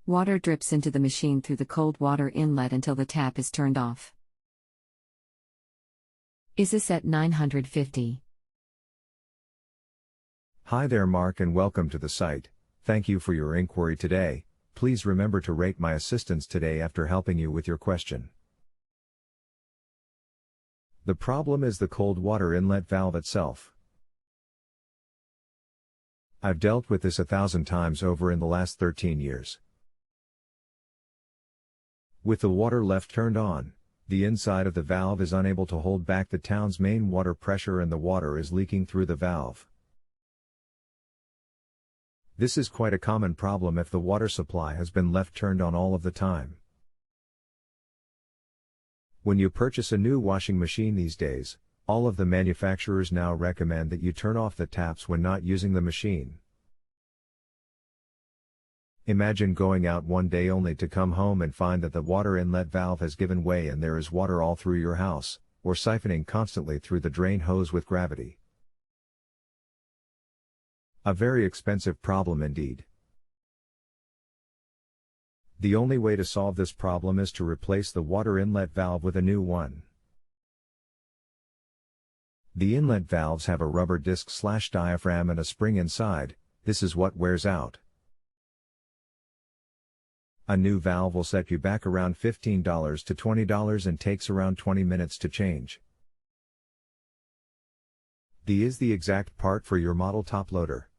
Water drips into the machine through the cold water inlet until the tap is turned off. Eziset 950. Hi there, Mark, and welcome to the site. Thank you for your inquiry today. Please remember to rate my assistance today after helping you with your question. The problem is the cold water inlet valve itself. I've dealt with this 1,000 times over in the last 13 years. With the water left turned on, the inside of the valve is unable to hold back the town's main water pressure and the water is leaking through the valve. This is quite a common problem if the water supply has been left turned on all of the time. When you purchase a new washing machine these days, all of the manufacturers now recommend that you turn off the taps when not using the machine. Imagine going out one day only to come home and find that the water inlet valve has given way and there is water all through your house, or siphoning constantly through the drain hose with gravity. A very expensive problem indeed. The only way to solve this problem is to replace the water inlet valve with a new one. The inlet valves have a rubber disc/diaphragm and a spring inside. This is what wears out. A new valve will set you back around $15 to $20 and takes around 20 minutes to change. D is the exact part for your model top loader.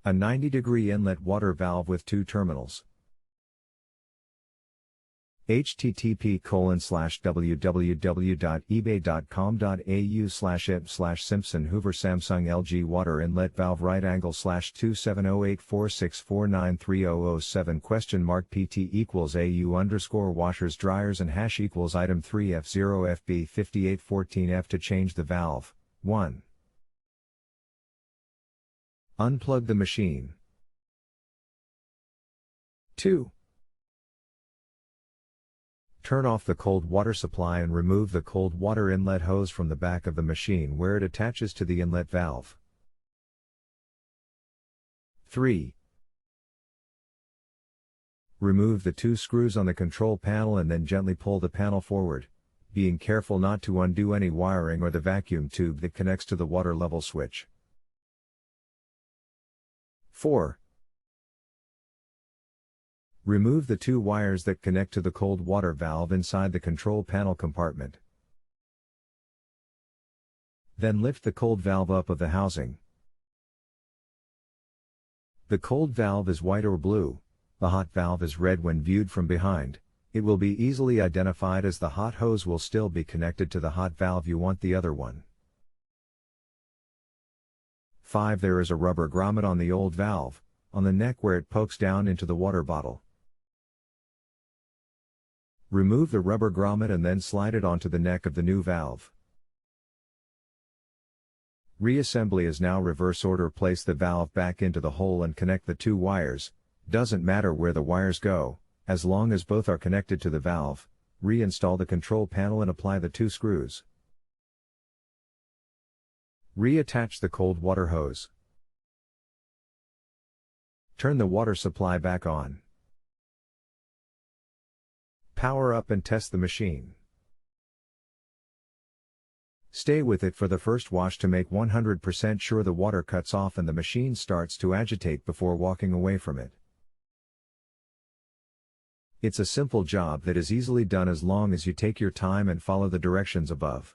A 90-degree inlet water valve with 2 terminals. http://www.ebay.com.au/ib/Simpson Hoover Samsung LG water inlet valve right angle /2708464930007 PT equals AU washers dryers and hash equals item 3F0FB5814F to change the valve. 1. Unplug the machine. 2. Turn off the cold water supply and remove the cold water inlet hose from the back of the machine where it attaches to the inlet valve. 3. Remove the 2 screws on the control panel and then gently pull the panel forward, being careful not to undo any wiring or the vacuum tube that connects to the water level switch. 4. Remove the 2 wires that connect to the cold water valve inside the control panel compartment. Then lift the cold valve up of the housing. The cold valve is white or blue, the hot valve is red when viewed from behind. It will be easily identified as the hot hose will still be connected to the hot valve. You want the other one. 5. There is a rubber grommet on the old valve, on the neck where it pokes down into the water bottle. Remove the rubber grommet and then slide it onto the neck of the new valve. Reassembly is now reverse order. Place the valve back into the hole and connect the 2 wires. Doesn't matter where the wires go, as long as both are connected to the valve. Reinstall the control panel and apply the 2 screws. Reattach the cold water hose. Turn the water supply back on. Power up and test the machine. Stay with it for the first wash to make 100% sure the water cuts off and the machine starts to agitate before walking away from it. It's a simple job that is easily done as long as you take your time and follow the directions above.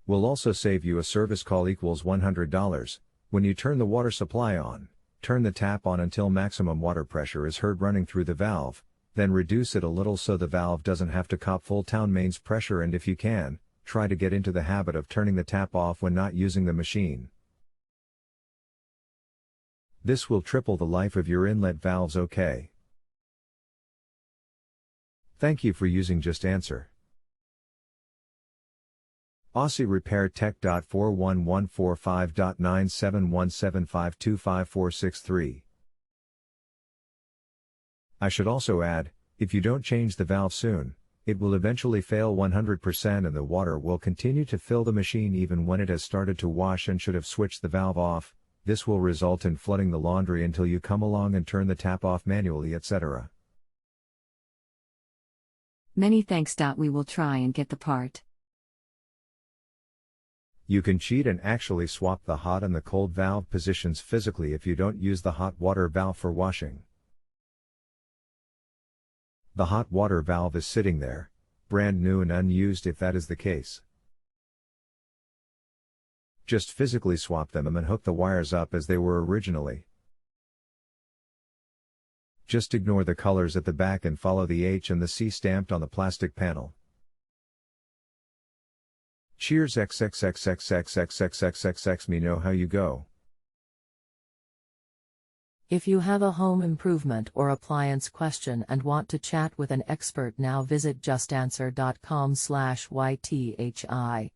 Will also save you a service call equals $100. When you turn the water supply on, turn the tap on until maximum water pressure is heard running through the valve, then reduce it a little so the valve doesn't have to cop full town mains pressure, and if you can, try to get into the habit of turning the tap off when not using the machine. This will triple the life of your inlet valves. Okay. Thank you for using JustAnswer. AUSSIE Repair Tech. 41145.9717525463. I should also add, if you don't change the valve soon, it will eventually fail 100% and the water will continue to fill the machine even when it has started to wash and should have switched the valve off. This will result in flooding the laundry until you come along and turn the tap off manually, etc. Many thanks. We will try and get the part. You can cheat and actually swap the hot and the cold valve positions physically if you don't use the hot water valve for washing. The hot water valve is sitting there, brand new and unused if that is the case. Just physically swap them and hook the wires up as they were originally. Just ignore the colors at the back and follow the H and the C stamped on the plastic panel. Cheers XXXXXXXXXX. Me know how you go. If you have a home improvement or appliance question and want to chat with an expert, now visit justanswer.com/YTHI.